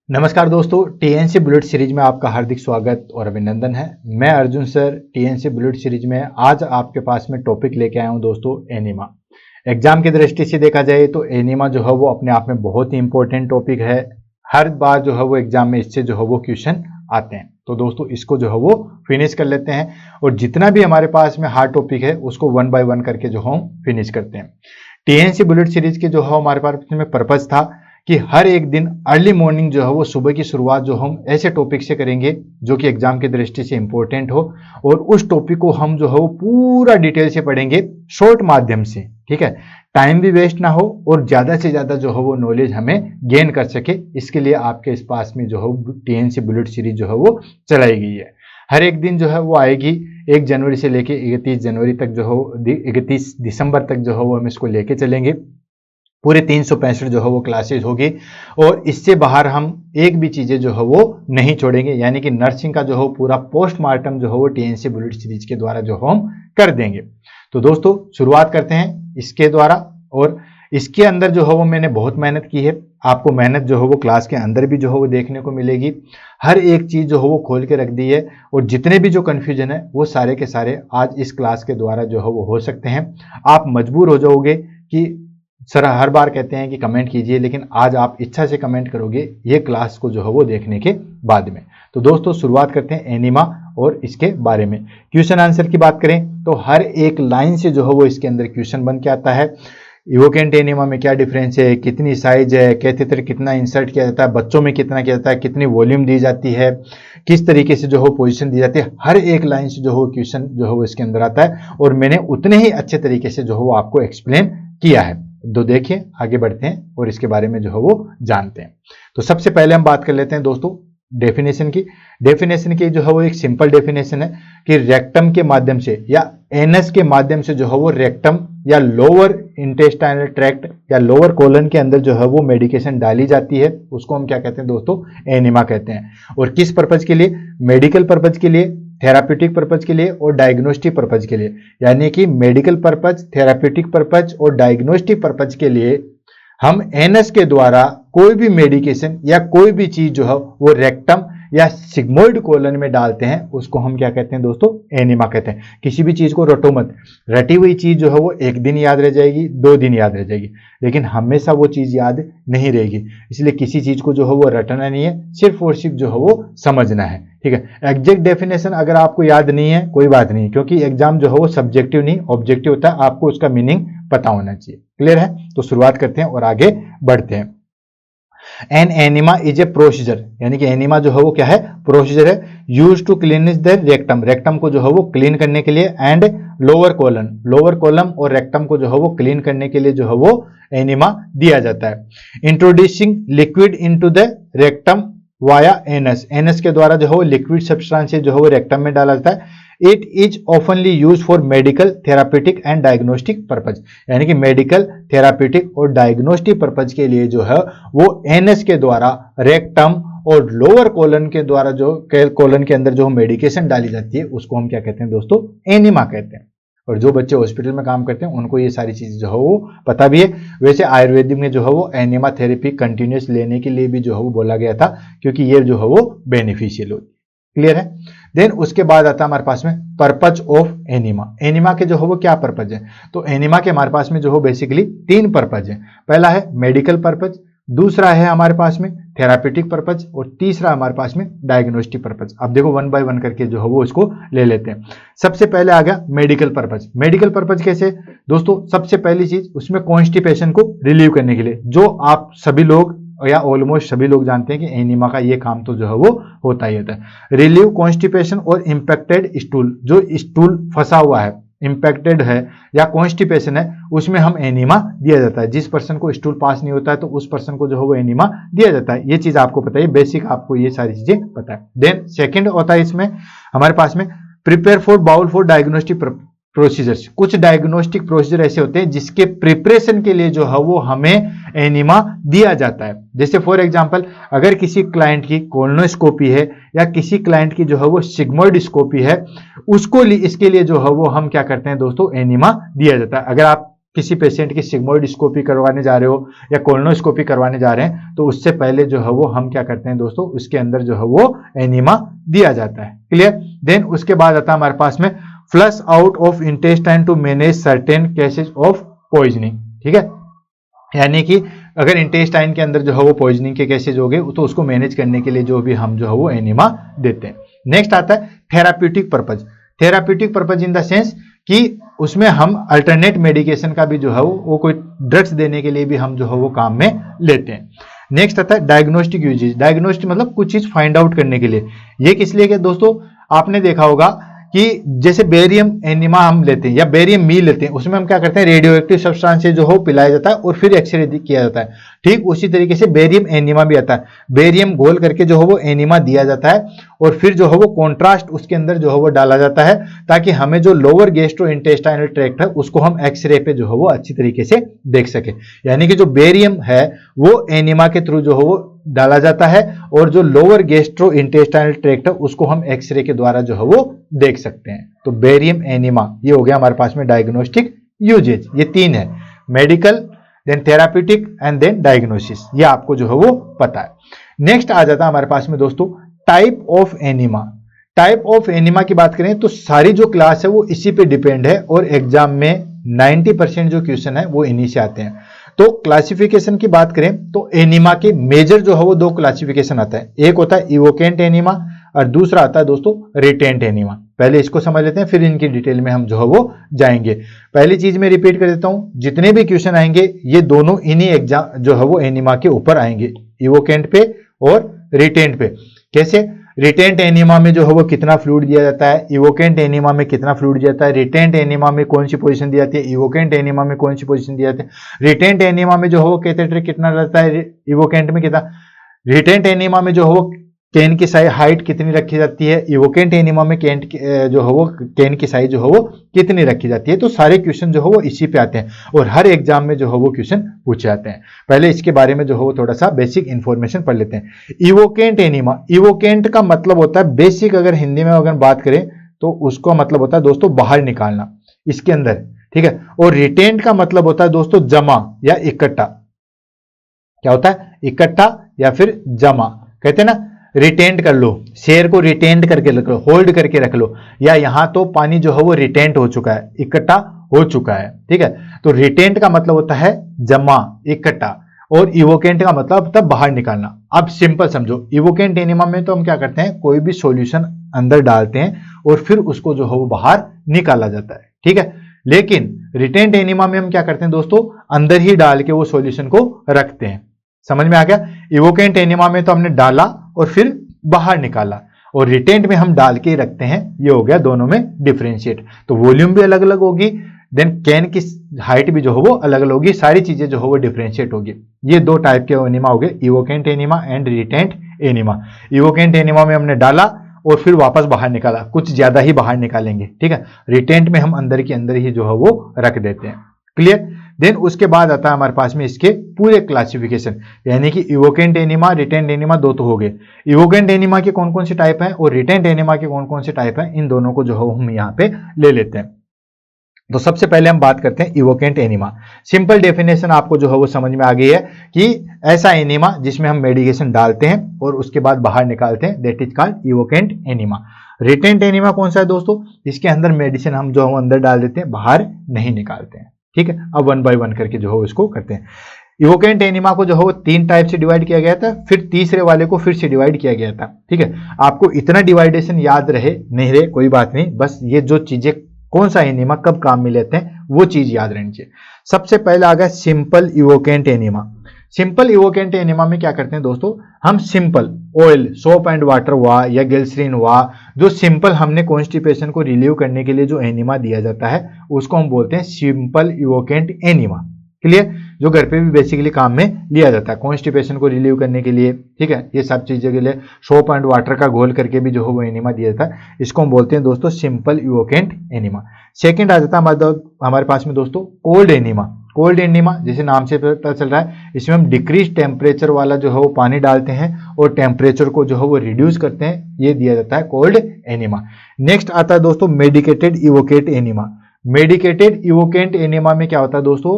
नमस्कार दोस्तों, TNC bullet series में आपका हार्दिक स्वागत और अभिनंदन है। मैं Arjun sir, TNC bullet series में आज आपके पास में टॉपिक लेके आया हूं दोस्तों, एनीमा। एग्जाम की दृष्टि से देखा जाए तो एनीमा जो है वो अपने आप में बहुत ही इंपॉर्टेंट टॉपिक है। हर बार जो है वो एग्जाम में इससे जो है वो क्वेश्चन आते हैं, तो दोस्तों इसको जो है वो फिनिश कर लेते हैं और जितना भी हमारे पास में हार्ड टॉपिक है उसको वन बाय वन करके जो हम फिनिश करते हैं। टीएनसी बुलेट सीरीज के जो है हमारे पास में पर्पज था कि हर एक दिन अर्ली मॉर्निंग जो है वो सुबह की शुरुआत जो हम ऐसे टॉपिक से करेंगे जो कि एग्जाम की दृष्टि से इंपॉर्टेंट हो और उस टॉपिक को हम जो है वो पूरा डिटेल से पढ़ेंगे शॉर्ट माध्यम से, ठीक है। टाइम भी वेस्ट ना हो और ज्यादा से ज्यादा जो है वो नॉलेज हमें गेन कर सके, इसके लिए आपके इस पास में जो है टीएनसी बुलेट सीरीज जो है वो चलाई गई है। हर एक दिन जो है वो आएगी 1 जनवरी से लेके 31 जनवरी तक जो हो 31 दिसंबर तक जो है वो हम इसको लेके चलेंगे। पूरे 365 जो है वो क्लासेज होगी और इससे बाहर हम एक भी चीजें जो है वो नहीं छोड़ेंगे, यानी कि नर्सिंग का जो है पूरा पोस्टमार्टम जो है वो टीएनसी बुलेट सीरीज के द्वारा जो हम कर देंगे। तो दोस्तों शुरुआत करते हैं इसके द्वारा, और इसके अंदर जो है वो मैंने बहुत मेहनत की है। आपको मेहनत जो है वो क्लास के अंदर भी जो है वो देखने को मिलेगी। हर एक चीज जो है वो खोल के रख दी है और जितने भी जो कंफ्यूजन है वो सारे के सारे आज इस क्लास के द्वारा जो है वो हो सकते हैं। आप मजबूर हो जाओगे कि सर हर बार कहते हैं कि कमेंट कीजिए, लेकिन आज आप इच्छा से कमेंट करोगे ये क्लास को जो है वो देखने के बाद में। तो दोस्तों शुरुआत करते हैं एनीमा और इसके बारे में। क्वेश्चन आंसर की बात करें तो हर एक लाइन से जो है वो इसके अंदर क्वेश्चन बन के आता है। इवोकेंट एनीमा में क्या डिफरेंस है, कितनी साइज है, कैथेटर कितना इंसर्ट किया जाता है, बच्चों में कितना किया जाता है, कितनी वॉल्यूम दी जाती है, किस तरीके से जो हो पोजीशन दी जाती है, हर एक लाइन से जो हो क्वेश्चन जो है वो इसके अंदर आता है और मैंने उतने ही अच्छे तरीके से जो हो आपको एक्सप्लेन किया है। तो देखिए आगे बढ़ते हैं और इसके बारे में जो है वो जानते हैं। तो सबसे पहले हम बात कर लेते हैं दोस्तों डेफिनेशन की। डेफिनेशन की जो है वो एक सिंपल डेफिनेशन है कि रेक्टम के माध्यम से या एनस के माध्यम से जो है वो रेक्टम या लोअर इंटेस्टाइनल ट्रैक्ट या लोअर कोलन के अंदर जो है वो मेडिकेशन डाली जाती है, उसको हम क्या कहते हैं दोस्तों, एनीमा कहते हैं। और किस पर्पज के लिए? मेडिकल पर्पज के लिए, थेराप्यूटिक पर्पज के लिए और डायग्नोस्टिक पर्पज के लिए। यानी कि मेडिकल पर्पज, थेराप्यूटिक पर्पज और डायग्नोस्टिक पर्पज के लिए हम एनस के द्वारा कोई भी मेडिकेशन या कोई भी चीज जो है वो रेक्टम या सिग्मोइड कोलन में डालते हैं, उसको हम क्या कहते हैं दोस्तों, एनीमा कहते हैं। किसी भी चीज को रटो मत, रटी हुई चीज जो है वो 1 दिन याद रह जाएगी, 2 दिन याद रह जाएगी, लेकिन हमेशा वो चीज याद नहीं रहेगी। इसलिए किसी चीज को जो है वो रटना नहीं है, सिर्फ और सिर्फ जो है वो समझना है, ठीक है। एग्जैक्ट डेफिनेशन अगर आपको याद नहीं है कोई बात नहीं, क्योंकि एग्जाम जो है वो सब्जेक्टिव नहीं ऑब्जेक्टिव होता है, आपको उसका मीनिंग पता होना चाहिए। क्लियर है? तो शुरुआत करते हैं और आगे बढ़ते हैं। An enema is a procedure, यानी कि एनीमा जो है वो क्या है, प्रोसीजर है, use to cleanse the rectum, rectum को जो है वो क्लीन करने के लिए, and lower colon, lower colon और रेक्टम को जो है वो क्लीन करने के लिए जो है वो एनीमा दिया जाता है। Introducing liquid into the rectum via anus, anus के द्वारा जो है वो लिक्विड सब्सटेंस जो है वो रेक्टम में डाला जाता है। It is ऑफनली use for medical, therapeutic and diagnostic purpose, यानी कि मेडिकल, थेराप्यूटिक और डायग्नोस्टिक पर्पज के लिए जो है वो एनएस के द्वारा रेक्टम और लोअर कोलन के द्वारा जो कोलन के अंदर जो मेडिकेशन डाली जाती है उसको हम क्या कहते हैं दोस्तों, एनीमा कहते हैं। और जो बच्चे हॉस्पिटल में काम करते हैं उनको ये सारी चीजें जो है वो पता भी है। वैसे आयुर्वेदिक में जो है वो एनीमा थेरेपी कंटिन्यूस लेने के लिए भी जो है वो बोला गया था, क्योंकि ये जो है वो बेनिफिशियल होती है। क्लियर है? देन उसके बाद आता है हमारे पास में पर्पज ऑफ एनीमा। एनीमा के जो है वो क्या पर्पज है? तो एनीमा के हमारे पास में जो है बेसिकली 3 पर्पज है। पहला है मेडिकल पर्पज, दूसरा है हमारे पास में थेराप्यूटिक पर्पज और तीसरा हमारे पास में डायग्नोस्टिक पर्पज। अब देखो वन बाय वन करके जो है वो इसको ले लेते हैं। सबसे पहले आ गया मेडिकल पर्पज। मेडिकल पर्पज कैसे दोस्तों? सबसे पहली चीज उसमें कॉन्स्टिपेशन को रिलीव करने के लिए, जो आप सभी लोग या ऑलमोस्ट सभी लोग जानते हैं कि एनीमा का ये काम तो जो है वो होता ही होता है। रिलीव कॉन्स्टिपेशन और इंपेक्टेड स्टूल, जो स्टूल फंसा हुआ है, इंपेक्टेड है या कॉन्स्टिपेशन है, उसमें हम एनीमा दिया जाता है। जिस पर्सन को स्टूल पास नहीं होता है तो उस पर्सन को जो है वो एनीमा दिया जाता है। ये चीज आपको पता है, बेसिक आपको ये सारी चीजें पता है। देन सेकंड होता है इसमें हमारे पास में prepare for bowel for diagnostic procedures. कुछ डायग्नोस्टिक प्रोसीजर ऐसे होते हैं जिसके प्रिपरेशन के लिए जो है वो हमें एनीमा दिया जाता है। जैसे फॉर एग्जांपल अगर किसी क्लाइंट की कोलोनोस्कोपी है या किसी क्लाइंट की जो है वो सिग्मोइडस्कोपी है, उसको इसके लिए जो है वो हम क्या करते हैं दोस्तों, एनीमा दिया जाता है। अगर आप किसी पेशेंट की सिग्मोइडस्कोपी करवाने जा रहे हो या कोलोनोस्कोपी करवाने जा रहे हैं, तो उससे पहले जो है वो हम क्या करते हैं दोस्तों, उसके अंदर जो है वो एनिमा दिया जाता है। क्लियर। देन उसके बाद आता है हमारे पास में flush out of intestine to manage certain cases of poisoning. ठीक है, यानी कि अगर इंटेस्टाइन के अंदर जो है वो पॉइजनिंग के केसेज हो गए तो उसको मैनेज करने के लिए जो भी हम जो है वो एनिमा देते हैं। नेक्स्ट आता है therapeutic purpose. Therapeutic purpose in the sense कि उसमें हम अल्टरनेट मेडिकेशन का भी जो है वो कोई ड्रग्स देने के लिए भी हम जो है वो काम में लेते हैं। नेक्स्ट आता है डायग्नोस्टिक यूजेज। डायग्नोस्टिक मतलब कुछ चीज फाइंड आउट करने के लिए। ये किस लिए कि दोस्तों आपने देखा होगा कि जैसे बेरियम एनिमा हम लेते हैं या बेरियम मील लेते हैं, उसमें हम क्या करते हैं, रेडियो एक्टिव सब्सटेंस जो हो पिलाया जाता है और फिर एक्सरे किया जाता है। ठीक उसी तरीके से बेरियम एनिमा भी आता है। बेरियम घोल करके जो है वो एनिमा दिया जाता है और फिर जो है वो कॉन्ट्रास्ट उसके अंदर जो है वो डाला जाता है ताकि हमें जो लोअर गैस्ट्रो इंटेस्टाइनल ट्रैक्ट है उसको हम एक्सरे पे जो है वो अच्छी तरीके से देख सके। यानी कि जो बेरियम है वो एनिमा के थ्रू जो है वो डाला जाता है और जो लोअर गैस्ट्रो इंटेस्टाइनल ट्रैक्ट है उसको हम एक्सरे के द्वारा जो है वो देख सकते हैं। तो बेरियम एनिमा ये हो गया हमारे पास में डायग्नोस्टिक यूजेज। ये तीन है, medical, then therapeutic and then diagnosis. ये आपको जो है वो पता है। नेक्स्ट आ जाता है हमारे पास में दोस्तों type of enema. Type of enema की बात करें तो सारी जो क्लास है वो इसी पे डिपेंड है और एग्जाम में 90% जो क्वेश्चन है वो इन्हीं से आते हैं। तो क्लासिफिकेशन की बात करें तो एनिमा के मेजर जो है वो दो क्लासिफिकेशन आता है। एक होता है इवोकेंट एनिमा और दूसरा आता है दोस्तों रिटेंट एनिमा। पहले इसको समझ लेते हैं फिर इनकी डिटेल में हम जो है वो जाएंगे। पहली चीज मैं रिपीट कर देता हूं, जितने भी क्वेश्चन आएंगे ये दोनों इन्हीं एग्जाम जो है वो एनिमा के ऊपर आएंगे, इवोकेंट पे और रिटेंट पे। कैसे, रिटेंट एनिमा में जो है वो कितना फ्लूइड दिया जाता है, इवोकेंट एनिमा में कितना फ्लूइड दिया जाता है, रिटेंट एनिमा में कौन सी पोजीशन दी जाती है, इवोकेंट एनिमा में कौन सी पोजीशन दी जाती है, रिटेंट एनिमा में जो है वो कैथेटर कितना रहता है, इवोकेंट में कितना, रिटेंट एनिमा में जो है वो कैन की साइज हाइट कितनी रखी जाती है, इवोकेंट एनिमा में कैन जो है वो कैन की साइज जो है वो कितनी रखी जाती है। तो सारे क्वेश्चन जो है वो इसी पे आते हैं और हर एग्जाम में जो है वो क्वेश्चन पूछे जाते हैं। पहले इसके बारे में जो है वो थोड़ा सा बेसिक इंफॉर्मेशन पढ़ लेते हैं। इवोकेंट एनिमा, इवोकेंट का मतलब होता है बेसिक, अगर हिंदी में अगर बात करें तो उसका मतलब होता है दोस्तों बाहर निकालना इसके अंदर। ठीक है, और रिटेंट का मतलब होता है दोस्तों जमा या इकट्ठा। क्या होता है, इकट्ठा या फिर जमा। कहते हैं ना रिटेंट कर लो, शेयर को रिटेंट करके रख लो, होल्ड करके रख लो, या यहां तो पानी जो है वो रिटेंट हो चुका है, इकट्ठा हो चुका है। ठीक है, तो रिटेंट का मतलब होता है जमा, इकट्ठा, और इवोकेंट का मतलब होता है बाहर निकालना। अब सिंपल समझो, इवोकेंट एनिमा में तो हम क्या करते हैं, कोई भी सॉल्यूशन अंदर डालते हैं और फिर उसको जो है वो बाहर निकाला जाता है। ठीक है, लेकिन रिटेंट एनिमा में हम क्या करते हैं दोस्तों, अंदर ही डाल के वो सॉल्यूशन को रखते हैं। समझ में आ गया। इवोकेंट एनिमा में तो हमने डाला और फिर बाहर निकाला, और रिटेंट में हम डाल के ही रखते हैं। ये हो गया दोनों में डिफरेंशिएट। तो वॉल्यूम भी अलग अलग होगी, देन कैन की हाइट भी जो है वो अलग अलग होगी, सारी चीजें जो है वो डिफरेंशिएट होगी। ये दो टाइप के एनिमा हो गए, इवोकेंट enema and retained enema. इवोकेंट enema में हमने डाला और फिर वापस बाहर निकाला, कुछ ज्यादा ही बाहर निकालेंगे। ठीक है, रिटेंट में हम अंदर के अंदर ही जो है वो रख देते हैं। क्लियर। देन उसके बाद आता है हमारे पास में इसके पूरे क्लासिफिकेशन, यानी कि इवोकेंट एनिमा, रिटेंट एनिमा दो तो हो गए। इवोकेंट एनिमा के कौन कौन से टाइप हैं और रिटेंट एनिमा के कौन कौन से टाइप हैं, इन दोनों को जो है हम यहाँ पे ले लेते हैं। तो सबसे पहले हम बात करते हैं इवोकेंट एनिमा। सिंपल डेफिनेशन आपको जो है वो समझ में आ गई है कि ऐसा एनिमा जिसमें हम मेडिकेशन डालते हैं और उसके बाद बाहर निकालते हैं, that is called evacuant enema. Retention enema कौन सा है दोस्तों, इसके अंदर मेडिसिन हम जो है अंदर डाल देते हैं, बाहर नहीं निकालते हैं। ठीक है, अब वन बाय वन करके जो है इसको करते हैं। इवोकेंट एनिमा को जो है वो तीन टाइप से डिवाइड किया गया था, फिर तीसरे वाले को फिर से डिवाइड किया गया था। ठीक है, आपको इतना डिवाइडेशन याद रहे नहीं रहे कोई बात नहीं, बस ये जो चीजें कौन सा एनिमा कब काम में लेते हैं वो चीज याद रहनी चाहिए। सबसे पहले आ गया सिंपल इवोकेंट एनिमा। सिंपल इवोकेंट एनिमा में क्या करते हैं दोस्तों, हम simple oil, soap and water हुआ या ग्लिसरीन हुआ, जो सिंपल हमने कॉन्स्टिपेशन को रिलीव करने के लिए जो एनिमा दिया जाता है उसको हम बोलते हैं सिंपल इवोकेंट एनिमा। क्लियर, जो घर पे भी बेसिकली काम में लिया जाता है कॉन्स्टिपेशन को रिलीव करने के लिए। ठीक है, ये सब चीजों के लिए सोप एंड वाटर का घोल करके भी जो है वो एनिमा दिया जाता है, इसको हम बोलते हैं दोस्तों सिंपल इवोकेंट एनिमा। सेकेंड आ जाता है हमारे पास में दोस्तों कोल्ड एनिमा। कोल्ड एनिमा जैसे नाम से पता चल रहा है, इसमें हम डिक्रीज टेम्परेचर वाला जो है वो पानी डालते हैं और टेम्परेचर को जो है वो रिड्यूस करते हैं, ये दिया जाता है कोल्ड एनिमा। नेक्स्ट आता है दोस्तों मेडिकेटेड इवोकेट एनिमा। मेडिकेटेड इवोकेंट एनीमा में क्या होता है दोस्तों,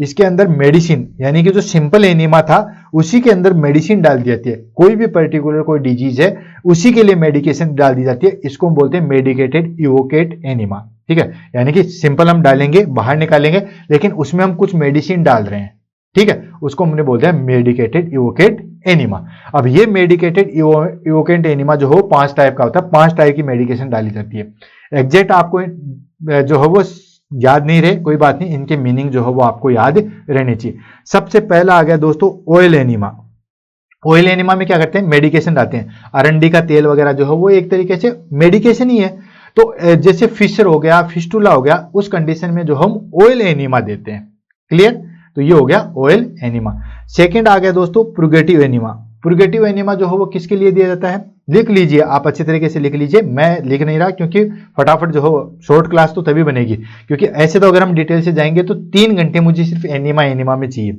इसके अंदर मेडिसिन यानी कि जो सिंपल एनीमा था उसी के अंदर मेडिसिन डाल दी जाती है। कोई भी पर्टिकुलर कोई डिजीज है उसी के लिए मेडिकेशन डाल दी जाती है, इसको हम बोलते हैं मेडिकेटेड इवोकेट एनीमा। ठीक है, यानी कि सिंपल हम डालेंगे बाहर निकालेंगे लेकिन उसमें हम कुछ मेडिसिन डाल रहे हैं। ठीक है, उसको हमने बोलते हैं मेडिकेटेड इवोकेट एनीमा। अब ये मेडिकेटेड इवोकेंट एनीमा जो हो 5 टाइप का होता है, 5 टाइप की मेडिकेशन डाली जाती है। एग्जैक्ट आपको जो है वो याद नहीं रहे कोई बात नहीं, इनके मीनिंग जो है वो आपको याद रहनी चाहिए। सबसे पहला आ गया दोस्तों ऑयल एनीमा। ऑयल एनीमा में क्या करते हैं, मेडिकेशन डालते हैं। अरंडी का तेल वगैरह जो है वो एक तरीके से मेडिकेशन ही है। तो जैसे फिशर हो गया, फिस्टुला हो गया, उस कंडीशन में जो हम ऑयल एनीमा देते हैं। क्लियर, तो ये हो गया ऑयल एनीमा। सेकंड आ गया दोस्तों प्रुगेटिव एनीमा। प्रुगेटिव एनीमा जो है वो किसके लिए दिया जाता है, लिख लीजिए आप अच्छे तरीके से लिख लीजिए, मैं लिख नहीं रहा क्योंकि फटाफट जो हो शॉर्ट क्लास तो तभी बनेगी, क्योंकि ऐसे तो अगर हम डिटेल से जाएंगे तो 3 घंटे मुझे सिर्फ एनीमा में चाहिए।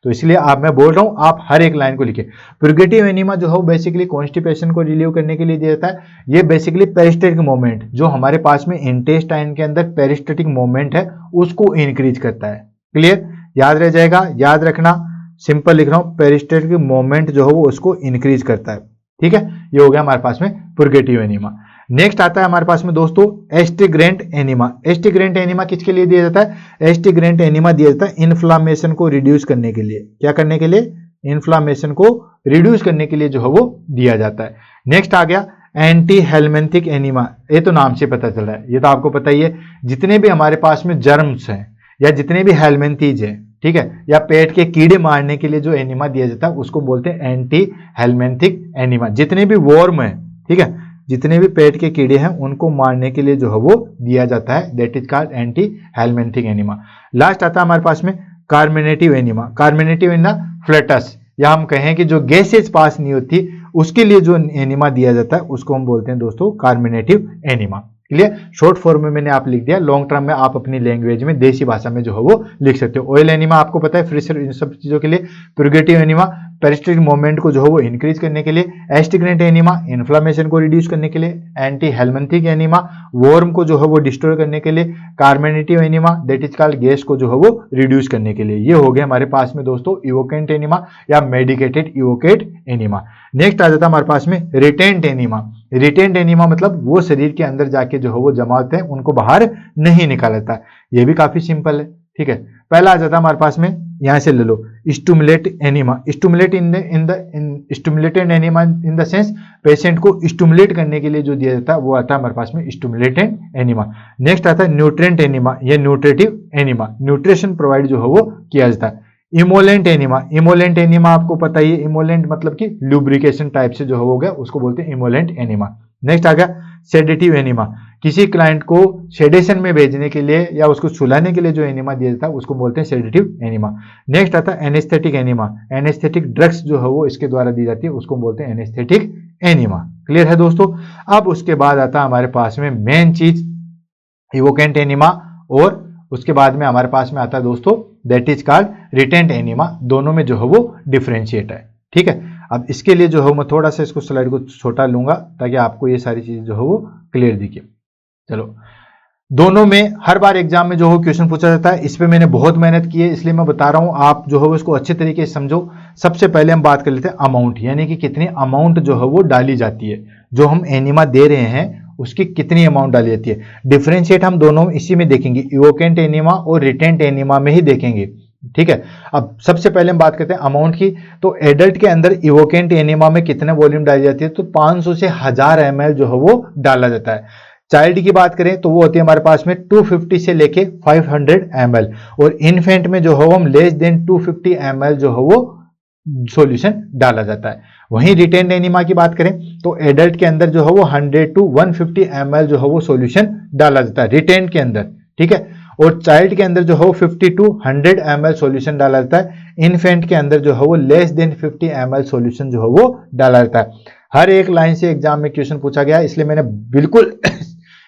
तो इसलिए आप मैं बोल रहा हूं आप हर एक लाइन को लिखिए। प्रुगेटिव एनीमा जो है बेसिकली कॉन्स्टिपेशन को रिलीव करने के लिए दिया जाता है। ये बेसिकली पेरिस्टेटिक मूवमेंट जो हमारे पास में इंटेस्टाइन के अंदर पेरिस्टेटिक मूवमेंट है उसको इंक्रीज करता है। क्लियर, याद रह जाएगा, याद रखना, सिंपल लिख रहा हूं, पेरिस्टेटिक मूवमेंट जो है वो उसको इंक्रीज करता है। ठीक है, ये हो गया हमारे पास में प्रुगेटिव एनीमा। नेक्स्ट आता है हमारे पास में दोस्तों एस्टिग्रेंट एनीमा। एस्टिग्रेंट एनीमा किसके लिए दिया जाता है, एस्टिग्रेंट एनीमा दिया जाता है इन्फ्लामेशन को रिड्यूस करने के लिए। क्या करने के लिए, इन्फ्लामेशन को रिड्यूस करने के लिए जो है वो दिया जाता है। नेक्स्ट आ गया एंटी हेलमिंथिक एनीमा। ये तो नाम से पता चल रहा है, ये तो आपको पता ही है, जितने भी हमारे पास में जर्म्स हैं या जितने भी हेलमिंथीज हैं, ठीक है, या पेट के कीड़े मारने के लिए जो एनीमा दिया जाता है उसको बोलते हैं एंटी हेलमिंथिक एनीमा। जितने भी वॉर्म है, ठीक है, जितने भी पेट के कीड़े हैं उनको मारने के लिए जो है वो दिया जाता है, that is called anti helminthic enema. Last आता है हमारे पास में carminative enema. Carminative in the flatus, या हम कहें कि जो गैसेज पास नहीं होती उसके लिए जो एनीमा दिया जाता है उसको हम बोलते हैं दोस्तों carminative enema. Clear, short form में मैंने आप लिख दिया, लॉन्ग टर्म में आप अपनी लैंग्वेज में देसी भाषा में जो है वो लिख सकते हो। ऑयल एनीमा आपको पता है फ्रिशर, इन सब चीजों के लिए। प्रुगेटिव एनीमा पेरिस्टेटिक मूवमेंट को जो है वो इंक्रीज करने के लिए। एस्टिग्रेंट एनीमा इन्फ्लामेशन को रिड्यूस करने के लिए। एंटी हेलमिंथिक एनीमा वॉर्म को जो है वो डिस्ट्रॉय करने के लिए। Carminative enema that is called gas को जो है वो रिड्यूस करने के लिए। ये हो गया हमारे पास में दोस्तों इवोकेंट एनीमा या मेडिकेटेड इवोकेट एनीमा। नेक्स्ट आ जाता है हमारे पास में रिटेंट एनीमा। रिटेंट एनीमा मतलब वो शरीर के अंदर जाके जो है वो जमा होते हैं, उनको बाहर नहीं निकाला जाता। ये भी काफी सिंपल है। ठीक है, पहला आ जाता है हमारे पास में, यहां से ले लो, stimulate enema. Stimulate stimulated enema in the sense patient को स्टिमुलेट करने के लिए जो दिया जाता है वो आता है हमारे पास में स्टिमुलेटेड एनीमा। नेक्स्ट आता है न्यूट्रिएंट एनीमा, ये न्यूट्रेटिव एनीमा, न्यूट्रिशन प्रोवाइड जो है वो किया जाता है। इमोलेंट एनीमा, इमोलेंट एनीमा आपको पता ही है, इमोलेंट मतलब कि लुब्रिकेशन टाइप से जो हो गया उसको बोलते हैं इमोलेंट एनीमा। नेक्स्ट आ गया सेडेटिव एनीमा, किसी क्लाइंट को सेडेशन में भेजने के लिए या उसको सुलाने के लिए जो एनीमा दिया जाता है उसको बोलते हैं सेडेटिव एनीमा। नेक्स्ट आता है एनेस्थेटिक एनीमा, एनेस्थेटिक ड्रग्स जो है वो इसके द्वारा दी जाती है उसको बोलते हैं एनेस्थेटिक एनीमा। क्लियर है दोस्तों। अब उसके बाद आता है हमारे पास में मेन चीज इवोकेंट एनीमा, और उसके बाद में हमारे पास में आता है दोस्तों that is called retained enema. दोनों में जो है वो डिफरेंशिएट है। ठीक है, अब इसके लिए जो है मैं थोड़ा सा इसको स्लाइड को छोटा लूंगा ताकि आपको ये सारी चीजें जो है वो क्लियर दिखे। चलो, दोनों में हर बार एग्जाम में जो है क्वेश्चन पूछा जाता है, इस पे मैंने बहुत मेहनत की है इसलिए मैं बता रहा हूं, आप जो है इसको अच्छे तरीके से समझो। सबसे पहले हम बात कर लेते हैं अमाउंट, यानी कि कितनी अमाउंट जो है वो डाली जाती है, जो हम एनीमा दे रहे हैं उसकी कितनी अमाउंट डाली जाती है। डिफरेंशिएट हम दोनों इसी में देखेंगे, इवोकेंट एनीमा और रिटेंट एनीमा में ही देखेंगे। ठीक है, अब सबसे पहले हम बात करते हैं अमाउंट की। तो एडल्ट के अंदर इवोकेंट एनीमा में कितने वॉल्यूम डाली जाती है, तो 500 से 1000 ml जो है वो डाला जाता है। चाइल्ड की बात करें तो वो होती है हमारे पास में 250 से लेके 500 ml, और इन्फेंट में जो है हम लेस देन 250 ml जो है वो सॉल्यूशन डाला जाता है। वहीं रिटेंट एनीमा की बात करें तो एडल्ट के अंदर जो है वो 100 to 150 ml जो है वो सॉल्यूशन डाला जाता है रिटेंट के अंदर। ठीक है, और चाइल्ड के अंदर जो है वो 50 to 100 ml सॉल्यूशन डाला जाता है। इन्फेंट के अंदर जो है वो लेस देन 50 ml सॉल्यूशन जो है वो डाला जाता है। हर एक लाइन से एग्जाम में क्वेश्चन पूछा गया, इसलिए मैंने बिल्कुल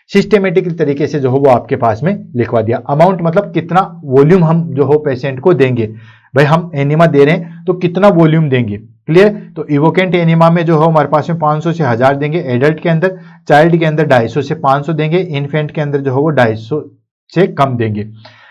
सिस्टमेटिक तरीके से जो है वो आपके पास में लिखवा दिया। अमाउंट मतलब कितना वॉल्यूम हम जो हो पेशेंट को देंगे, भाई हम एनीमा दे रहे हैं तो कितना वॉल्यूम देंगे। क्लियर, तो इवोकेंट एनीमा में जो है हमारे पास में 500 से 1000 देंगे एडल्ट के अंदर, चाइल्ड के अंदर 250 से 500 देंगे, इन्फेंट के अंदर जो है वो 250 से कम देंगे।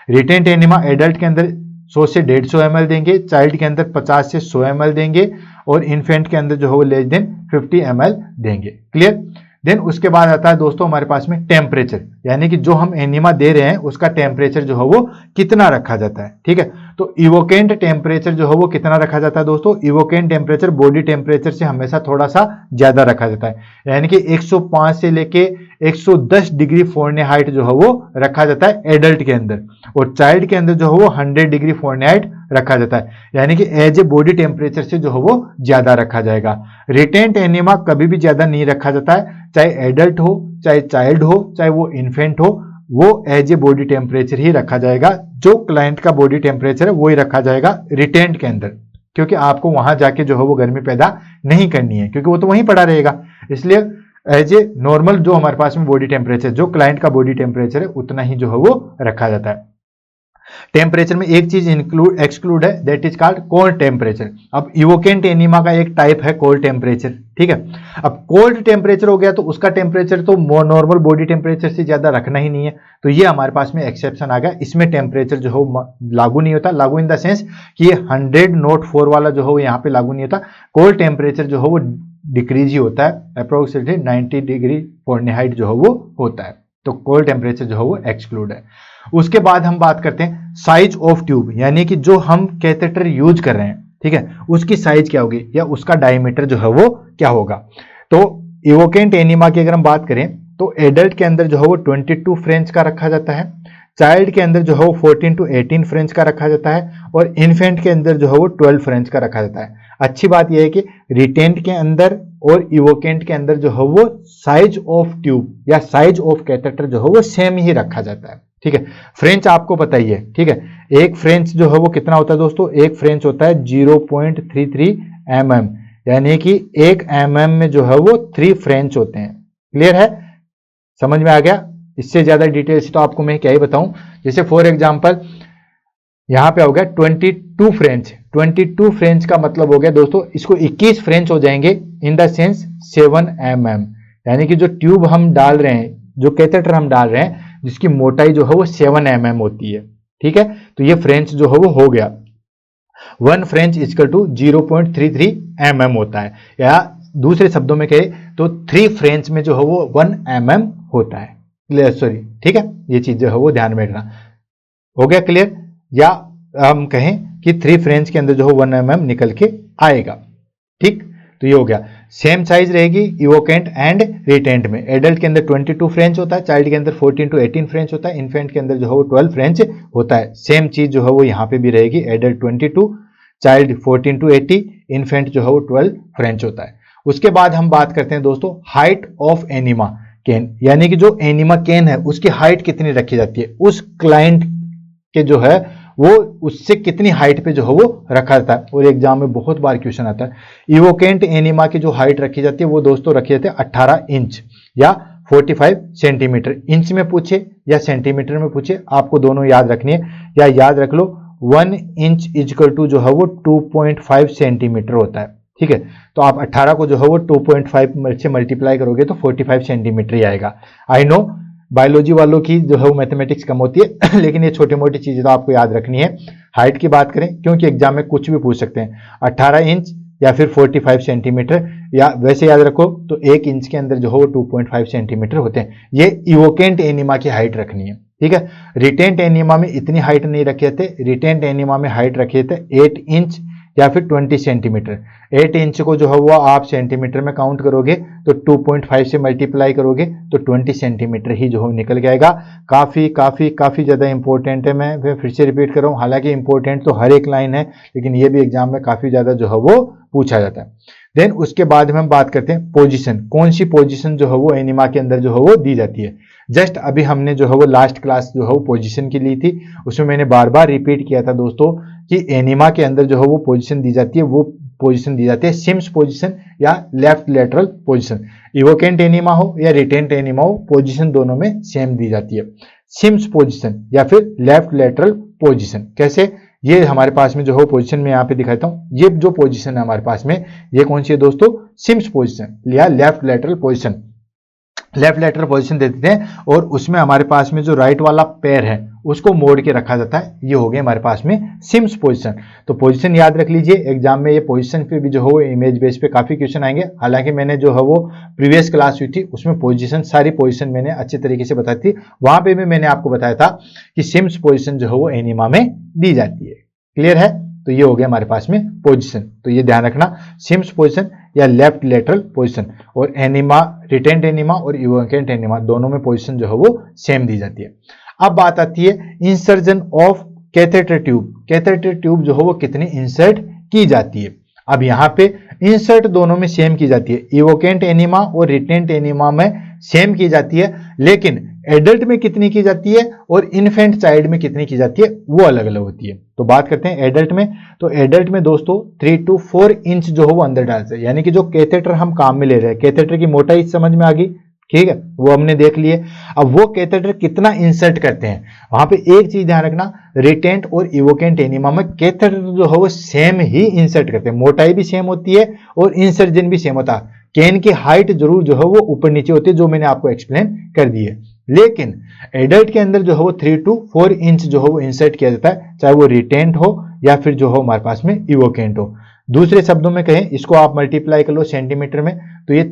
रिटेंट एनिमा एडल्ट के अंदर 100 से 150 ml देंगे, चाइल्ड के अंदर 50 से 100 ml देंगे और इन्फेंट के अंदर जो है वो लेस देन 50 ml देंगे। क्लियर। देन उसके बाद आता है दोस्तों हमारे पास में टेम्परेचर, यानी कि जो हम एनिमा दे रहे हैं उसका टेम्परेचर जो है वो कितना रखा जाता है। ठीक है, तो इवोकेंट टेम्परेचर जो है वो कितना रखा जाता है दोस्तों, इवोकेंट टेम्परेचर बॉडी टेम्परेचर से हमेशा थोड़ा सा ज्यादा रखा जाता है, यानी कि 105 से लेके 110 डिग्री फ़ारेनहाइट जो है वो रखा जाता है एडल्ट के अंदर, और चाइल्ड के अंदर जो है वो 100 डिग्री फ़ारेनहाइट रखा जाता है, यानी कि एज ए बॉडी टेम्परेचर से जो है वो ज्यादा रखा जाएगा। रिटेंट एनिमा कभी भी ज्यादा नहीं रखा जाता है, चाहे एडल्ट हो, चाहे चाइल्ड हो, चाहे वो इन्फेंट हो, वो एज ए बॉडी टेम्परेचर ही रखा जाएगा। जो क्लाइंट का बॉडी टेम्परेचर है वो ही रखा जाएगा रिटेंट के अंदर, क्योंकि आपको वहां जाके जो है वो गर्मी पैदा नहीं करनी है, क्योंकि वो तो वहीं पड़ा रहेगा। इसलिए एज ए नॉर्मल जो हमारे पास में बॉडी टेम्परेचर, जो क्लाइंट का बॉडी टेम्परेचर है उतना ही जो है वो रखा जाता है। टेम्परेचर में एक चीज एक्सक्लूड है, that is called cold temperature. अब इवोकेंट एनिमा का एक टाइप है कोल्ड टेम्परेचर। ठीक है, अब कोल्ड टेम्परेचर हो गया तो उसका टेम्परेचर तो नॉर्मल बॉडी टेम्परेचर से ज्यादा रखना ही नहीं है, तो ये हमारे पास में एक्सेप्शन आ गया। इसमें टेम्परेचर जो है लागू नहीं होता, लागू इन द सेंस कि ये 100.4 वाला जो है वो यहाँ पे लागू नहीं होता। कोल्ड टेम्परेचर जो है वो डिक्रीज ही होता है, अप्रोक्सीमेटली 90 डिग्री फ़ारेनहाइट जो है वो होता है, तो कोल्ड टेम्परेचर जो है वो एक्सक्लूड है। उसके बाद हम बात करते हैं साइज ऑफ ट्यूब, यानी कि जो हम कैथेटर यूज कर रहे हैं, ठीक है, उसकी साइज क्या होगी या उसका डायमीटर जो है वो क्या होगा। तो इवोकेंट एनिमा की अगर हम बात करें तो एडल्ट के अंदर जो है वो 22 फ्रेंच का रखा जाता है, चाइल्ड के अंदर जो है वो 14 to 18 फ्रेंच का रखा जाता है, और इन्फेंट के अंदर जो है वो 12 फ्रेंच का रखा जाता है। अच्छी बात यह है कि रिटेंट के अंदर और इवोकेंट के अंदर जो है वो साइज ऑफ ट्यूब या साइज ऑफ कैथेटर जो है वो सेम ही रखा जाता है। ठीक है, फ्रेंच आपको पता ही है। ठीक है, एक फ्रेंच जो है वो कितना होता है दोस्तों, एक फ्रेंच होता है 0.33 mm, यानी कि 1 mm में जो है वो 3 फ्रेंच होते हैं। क्लियर है, समझ में आ गया। इससे ज्यादा डिटेल्स तो आपको मैं क्या ही बताऊं। जैसे फॉर एग्जांपल यहां पे हो गया 22 फ्रेंच, 22 फ्रेंच का मतलब हो गया दोस्तों, इसको 21 फ्रेंच हो जाएंगे इन द सेंस 7 mm, यानी कि जो ट्यूब हम डाल रहे हैं, जो कैथेटर हम डाल रहे हैं, जिसकी मोटाई जो है वो 7 mm होती है। ठीक है, तो ये फ्रेंच जो है वो हो गया। 1 फ्रेंच इक्वल टू 0.33 mm होता है, या दूसरे शब्दों में कहे तो 3 फ्रेंच में जो है वो 1 mm होता है। क्लियर, सॉरी, ठीक है, ये चीज जो है वो ध्यान में रखना। हो गया क्लियर, या हम कहें कि 3 फ्रेंच के अंदर जो है 1 mm निकल के आएगा। ठीक, तो ये हो गया। सेम साइज रहेगी इवोकेंट एंड रिटेंट में। एडल्ट के अंदर 22 फ्रेंच होता है, चाइल्ड के अंदर 14 to 18 फ्रेंच होता है, इन्फेंट के अंदर जो है वो 12 फ्रेंच होता है। सेम चीज जो है वो यहाँ पे भी रहेगी, एडल्ट 22, चाइल्ड 14 to 80, इन्फेंट जो है वो 12 फ्रेंच होता है। उसके बाद हम बात करते हैं दोस्तों हाइट ऑफ एनिमा केन, यानी कि जो एनिमा केन है उसकी हाइट कितनी रखी जाती है, उस क्लाइंट के जो है वो उससे कितनी हाइट पे जो है वो रखा जाता है। और एग्जाम में बहुत बार क्वेश्चन आता है, इवोकेंट एनिमा की जो हाइट रखी जाती है वो दोस्तों रखी जाती है 18 इंच या 45 सेंटीमीटर। इंच में पूछे या सेंटीमीटर में पूछे, आपको दोनों याद रखनी है, या याद रख लो 1 इंच इक्वल टू जो है वो 2.5 सेंटीमीटर होता है। ठीक है, तो आप 18 को जो है वो 2.5 से मल्टीप्लाई करोगे तो 45 सेंटीमीटर ही आएगा। आई नो बायोलॉजी वालों की जो है वो मैथमेटिक्स कम होती है, लेकिन ये छोटी मोटी चीजें तो आपको याद रखनी है। हाइट की बात करें, क्योंकि एग्जाम में कुछ भी पूछ सकते हैं, 18 इंच या फिर 45 सेंटीमीटर, या वैसे याद रखो तो 1 इंच के अंदर जो है वो 2.5 सेंटीमीटर होते हैं। ये इवोकेंट एनिमा की हाइट रखनी है। ठीक है, रिटेंट एनिमा में इतनी हाइट नहीं रखे थे, रिटेंट एनिमा में हाइट रखे थे 8 इंच या फिर 20 सेंटीमीटर। 8 इंच को जो है वो आप सेंटीमीटर में काउंट करोगे तो 2.5 से मल्टीप्लाई करोगे तो 20 सेंटीमीटर ही जो है निकल जाएगा। काफी काफी काफी ज्यादा इंपॉर्टेंट है। मैं फिर से रिपीट कर रहा हूँ, हालांकि इंपॉर्टेंट तो हर एक लाइन है, लेकिन ये भी एग्जाम में काफी ज्यादा जो है वो पूछा जाता है। देन उसके बाद में हम बात करते हैं पोजीशन, कौन सी पोजीशन जो है वो एनिमा के अंदर जो है वो दी जाती है। जस्ट अभी हमने जो है वो लास्ट क्लास जो है वो पोजीशन की ली थी, उसमें मैंने बार बार रिपीट किया था दोस्तों कि एनिमा के अंदर जो है वो पोजीशन दी जाती है, वो पोजीशन दी जाती है सिम्स पोजीशन या लेफ्ट लेटरल पोजीशन। इवोकेंट एनिमा हो या रिटेंट एनिमा हो, पोजीशन दोनों में सेम दी जाती है, सिम्स पोजीशन या फिर लेफ्ट लेटरल पोजीशन। कैसे, ये हमारे पास में जो है पोजीशन में यहाँ पे दिखाता हूँ, ये जो पोजीशन है हमारे पास में, ये कौन सी है दोस्तों, सिम्स पोजीशन या left lateral position. Left lateral position दे देते हैं और उसमें हमारे पास में जो राइट वाला पैर है उसको मोड़ के रखा जाता है। ये हो गया हमारे पास में सिम्स पोजीशन। तो पोजीशन याद रख लीजिए, एग्जाम में ये पोजीशन पे भी जो हो इमेज बेस पे काफी क्वेश्चन आएंगे। हालांकि मैंने जो है वो प्रीवियस क्लास हुई थी उसमें पोजीशन, सारी पोजीशन मैंने अच्छे तरीके से बताई थी। वहां पे भी मैंने आपको बताया था कि सिम्स पोजीशन जो है वो एनीमा में दी जाती है। क्लियर है? तो ये हो गया हमारे पास में पोजीशन। तो ये ध्यान रखना, सिम्स पोजीशन या लेफ्ट लेटरल पोजीशन, और एनीमा, रिटेंट एनीमा और इवोकेंट एनीमा दोनों में पोजीशन जो है वो सेम दी जाती है। अब बात आती है insertion of catheter tube. Catheter tube जो है वो कितनी इंसर्ट की जाती है। अब यहाँ पे इंसर्ट दोनों में सेम की जाती है, इवोकेंट एनीमा और रिटेंट एनीमा में सेम की जाती है, लेकिन एडल्ट में कितनी की जाती है और इन्फेंट चाइल्ड में कितनी की जाती है वो अलग अलग होती है। तो बात करते हैं एडल्ट में। तो एडल्ट में दोस्तों 3 to 4 इंच जो है वो अंदर डालते हैं, यानी कि जो कैथेटर हम काम में ले रहे हैं, कैथेटर की मोटाई समझ में आ गई, ठीक है, वो हमने देख लिए। अब वो कैथेटर कितना इंसर्ट करते हैं, वहां पे एक चीज ध्यान रखना, रिटेंट और इवोकेंट एनीमा में कैथेटर जो है वो सेम ही इंसर्ट करते हैं, मोटाई भी सेम होती है और इंसर्जन भी सेम होता है। कैन की हाइट जरूर जो है वो ऊपर नीचे होती है, जो मैंने आपको एक्सप्लेन कर दी है, लेकिन एडल्ट के अंदर जो है वो 3 to 4 इंच जो है वो इंसर्ट किया जाता है, चाहे वो रिटेंट हो या फिर जो हो हमारे पास में इवोकेंट हो। दूसरे शब्दों में कहें, इसको आप मल्टीप्लाई कर लो सेंटीमीटर में, तो ये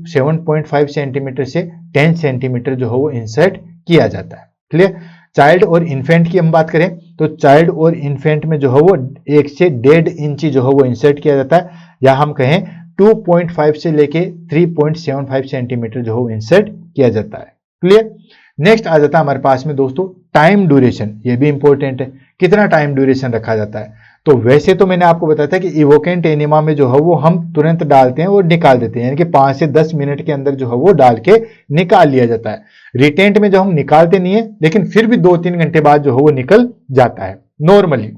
7.5 सेंटीमीटर से 10 सेंटीमीटर जो है वो इंसर्ट किया जाता है। क्लियर? चाइल्ड और इन्फेंट की हम बात करें तो चाइल्ड और इन्फेंट में जो है वो 1 से 1.5 इंची जो है वो इंसर्ट किया जाता है, या हम कहें 2.5 से लेके 3.75 सेंटीमीटर जो है वो इंसर्ट किया जाता है। क्लियर? नेक्स्ट आ जाता है हमारे पास में दोस्तों टाइम ड्यूरेशन। ये भी इंपॉर्टेंट है, कितना टाइम ड्यूरेशन रखा जाता है। तो वैसे तो मैंने आपको बताया था कि इवोकेंट एनीमा में जो है वो हम तुरंत डालते हैं और निकाल देते हैं, यानी कि 5 से 10 मिनट के अंदर जो है वो डाल के निकाल लिया जाता है। रिटेंट में जो हम निकालते नहीं है, लेकिन फिर भी 2-3 घंटे बाद जो है वो निकल जाता है। नॉर्मली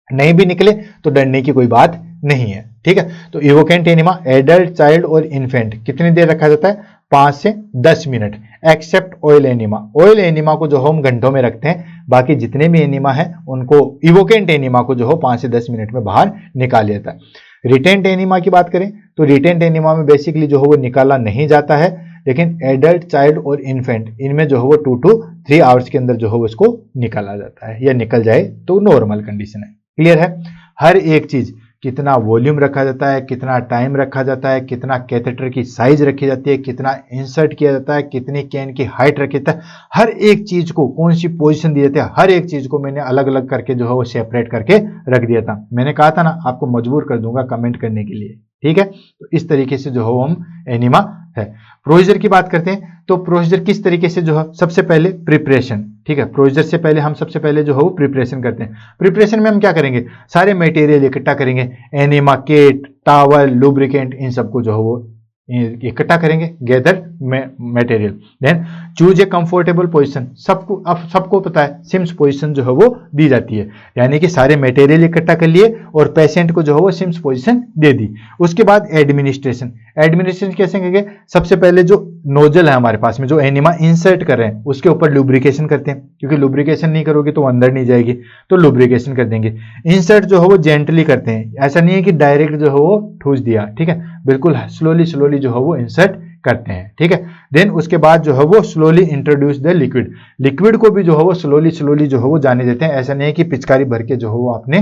नहीं भी निकले तो डरने की कोई बात नहीं है, ठीक है। तो इवोकेंट एनीमा एडल्ट, चाइल्ड और इन्फेंट कितनी देर रखा जाता है? 5 से 10 minute, except oil enema. Oil enema को जो हम घंटों में रखते हैं, बाकी जितने भी एनीमा है उनको, इवोकेंट एनीमा को जो हो 5 से 10 मिनट में बाहर निकाल लिया जाता है। रिटेंट एनीमा की बात करें तो रिटेंट एनीमा में बेसिकली जो है वो निकाला नहीं जाता है, लेकिन एडल्ट, चाइल्ड और इन्फेंट इनमें जो है वो 2 to 3 आवर्स के अंदर जो है उसको निकाला जाता है, या निकल जाए तो नॉर्मल कंडीशन है। क्लियर है? हर एक चीज, कितना वॉल्यूम रखा जाता है, कितना टाइम रखा जाता है, कितना कैथेटर की साइज रखी जाती है, कितना इंसर्ट किया जाता है, कितनी कैन की हाइट रखी जाता है, हर एक चीज को कौन सी पोजीशन दी जाती है, हर एक चीज को मैंने अलग अलग करके जो है वो सेपरेट करके रख दिया था। मैंने कहा था ना आपको मजबूर कर दूंगा कमेंट करने के लिए, ठीक है। तो इस तरीके से जो है हम एनीमा है। प्रोसीजर की बात करते हैं तो प्रोसीजर किस तरीके से जो है, सबसे पहले प्रिपरेशन, ठीक है। प्रोसीजर से पहले हम सबसे पहले जो है वो प्रिपरेशन करते हैं। प्रिपरेशन में हम क्या करेंगे? सारे मटेरियल इकट्ठा करेंगे, एनीमा किट, टावल, लुब्रिकेंट, इन सबको जो है वो इकट्ठा करेंगे, gather material, then choose a comfortable position. सबको पता है सिम्स पोजीशन जो है वो दी जाती है, यानी कि सारे मटेरियल इकट्ठा कर लिए और पेशेंट को जो है वो सिम्स पोजीशन दे दी। उसके बाद एडमिनिस्ट्रेशन। एडमिनिस्ट्रेशन कैसे करेंगे? सबसे पहले जो नोजल है हमारे पास में, जो एनीमा इंसर्ट कर रहे हैं, उसके ऊपर लुब्रिकेशन करते हैं, क्योंकि लुब्रिकेशन नहीं करोगे तो अंदर नहीं जाएगी, तो लुब्रिकेशन कर देंगे। इंसर्ट जो है वो जेंटली करते हैं, ऐसा नहीं है कि डायरेक्ट जो है वो ठूस दिया, ठीक है, बिल्कुल स्लोली जो है वो इंसर्ट करते हैं, ठीक है। देन उसके बाद जो है वो स्लोली इंट्रोड्यूस द लिक्विड को भी जो है वो स्लोली जो है वो जाने देते हैं, ऐसा नहीं है कि पिचकारी भर के जो है वो आपने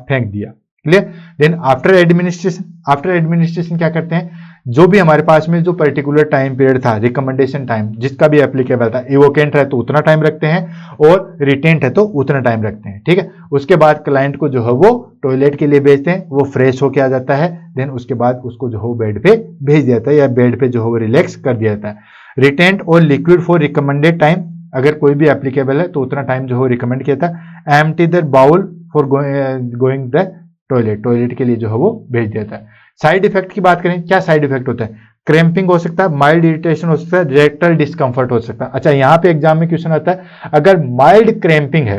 फेंक दिया। क्लियर? देन आफ्टर एडमिनिस्ट्रेशन क्या करते हैं? जो भी हमारे पास में जो पर्टिकुलर टाइम पीरियड था, रिकमेंडेशन टाइम जिसका भी एप्लीकेबल था, इवोकेंट है तो उतना टाइम रखते हैं और रिटेंट है तो उतना टाइम रखते हैं, ठीक है। उसके बाद क्लाइंट को जो है वो टॉयलेट के लिए भेजते हैं, वो फ्रेश होके आ जाता है, देन उसके बाद उसको जो है बेड पे भेज दिया जाता है, या बेड पे जो है वो रिलैक्स कर दिया जाता है। रिटेंट और लिक्विड फॉर रिकमेंडेड टाइम, अगर कोई भी एप्लीकेबल है तो उतना टाइम जो है रिकमेंड किया था। Empty the bowel for going the toilet के लिए जो है वो भेज दिया था। साइड इफेक्ट की बात करें, क्या साइड इफेक्ट होता है? क्रैम्पिंग हो सकता है, माइल्ड इरिटेशन हो सकता है, रेक्टल डिस्कंफर्ट हो सकता है। अच्छा, यहाँ पे एग्जाम में क्वेश्चन आता है, अगर माइल्ड क्रैम्पिंग है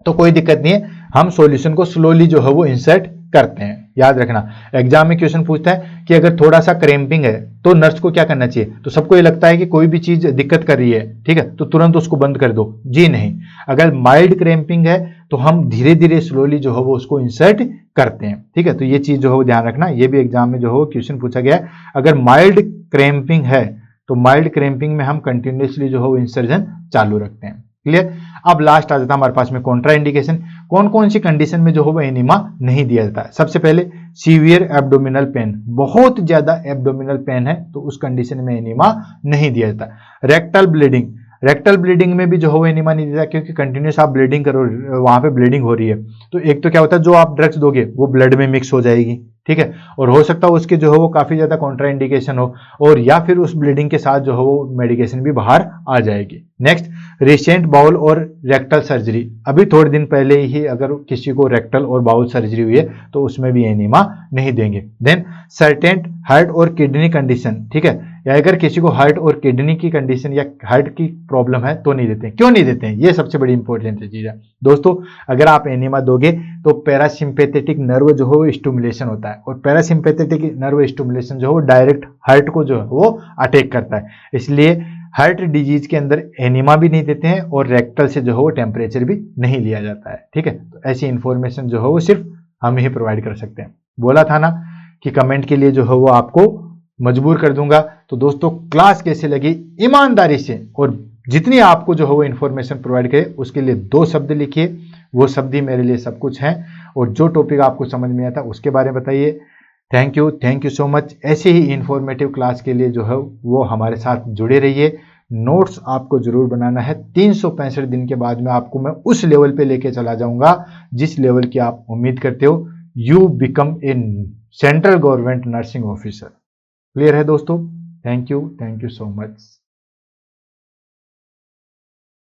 तो कोई दिक्कत नहीं है, हम सॉल्यूशन को स्लोली जो है वो इंसर्ट करते हैं। याद रखना, एग्जाम में क्वेश्चन पूछता है कि अगर थोड़ा सा क्रैम्पिंग है तो नर्स को क्या करना चाहिए? तो सबको ये लगता है कि कोई भी चीज दिक्कत कर रही है, ठीक है, तो तुरंत उसको बंद कर दो। जी नहीं, अगर माइल्ड क्रैम्पिंग है तो हम धीरे धीरे स्लोली जो है वो उसको इंसर्ट करते हैं, ठीक है। तो ये चीज जो है वो ध्यान रखना, ये भी एग्जाम में जो है क्वेश्चन पूछा गया है। अगर माइल्ड क्रैम्पिंग है तो माइल्ड क्रैम्पिंग में हम कंटिन्यूसली जो है वो इंसर्जन चालू रखते हैं। क्लियर। अब लास्ट आ जाता है हमारे पास में कॉन्ट्रा इंडिकेशन। कौन कौन सी कंडीशन में जो है वो एनिमा नहीं दिया जाता है। सबसे पहले सीवियर एब्डोमिनल पेन, बहुत ज्यादा एब्डोमिनल पेन है तो उस कंडीशन में एनिमा नहीं दिया जाता। रेक्टल ब्लीडिंग, रेक्टल ब्लीडिंग में भी जो है वो एनिमा नहीं देता, क्योंकि कंटिन्यूस आप ब्लीडिंग करो, वहां पे ब्लीडिंग हो रही है, तो एक तो क्या होता है जो आप ड्रग्स दोगे वो ब्लड में मिक्स हो जाएगी, ठीक है, और हो सकता है उसके जो है वो काफी ज्यादा कॉन्ट्रा इंडिकेशन हो, और या फिर उस ब्लीडिंग के साथ जो है वो मेडिकेशन भी बाहर आ जाएगी। नेक्स्ट, रिसेंट बाउल और रेक्टल सर्जरी, अभी थोड़े दिन पहले ही अगर किसी को रेक्टल और बाउल सर्जरी हुई है तो उसमें भी एनिमा नहीं देंगे। देन सर्टेन हार्ट और किडनी कंडीशन, ठीक है, या अगर किसी को हार्ट और किडनी की कंडीशन या हार्ट की प्रॉब्लम है तो नहीं देते हैं। क्यों नहीं देते हैं, ये सबसे बड़ी इंपॉर्टेंट चीज है दोस्तों। अगर आप एनिमा दोगे तो पैरासिम्पैथेटिक नर्व जो है वो स्टिमुलेशन होता है, और पैरासिम्पैथेटिक नर्व स्टिमुलेशन जो है वो डायरेक्ट हार्ट को जो है वो अटैक करता है, इसलिए हार्ट डिजीज के अंदर एनिमा भी नहीं देते हैं और रेक्टल से जो है वो टेम्परेचर भी नहीं लिया जाता है, ठीक है। तो ऐसी इंफॉर्मेशन जो है वो सिर्फ हम ही प्रोवाइड कर सकते हैं। बोला था ना कि कमेंट के लिए जो है वो आपको मजबूर कर दूंगा। तो दोस्तों क्लास कैसे लगी, ईमानदारी से और जितनी आपको जो है वो इन्फॉर्मेशन प्रोवाइड करे उसके लिए 2 शब्द लिखिए, वो शब्द ही मेरे लिए सब कुछ है, और जो टॉपिक आपको समझ में आता उसके बारे में बताइए। Thank you so much. ऐसे ही इंफॉर्मेटिव क्लास के लिए जो है वो हमारे साथ जुड़े रहिए। नोट्स आपको जरूर बनाना है, 365 दिन के बाद में आपको मैं उस लेवल पे लेके चला जाऊंगा जिस लेवल की आप उम्मीद करते हो। You become a central government nursing officer. Clear है दोस्तों। Thank you so much.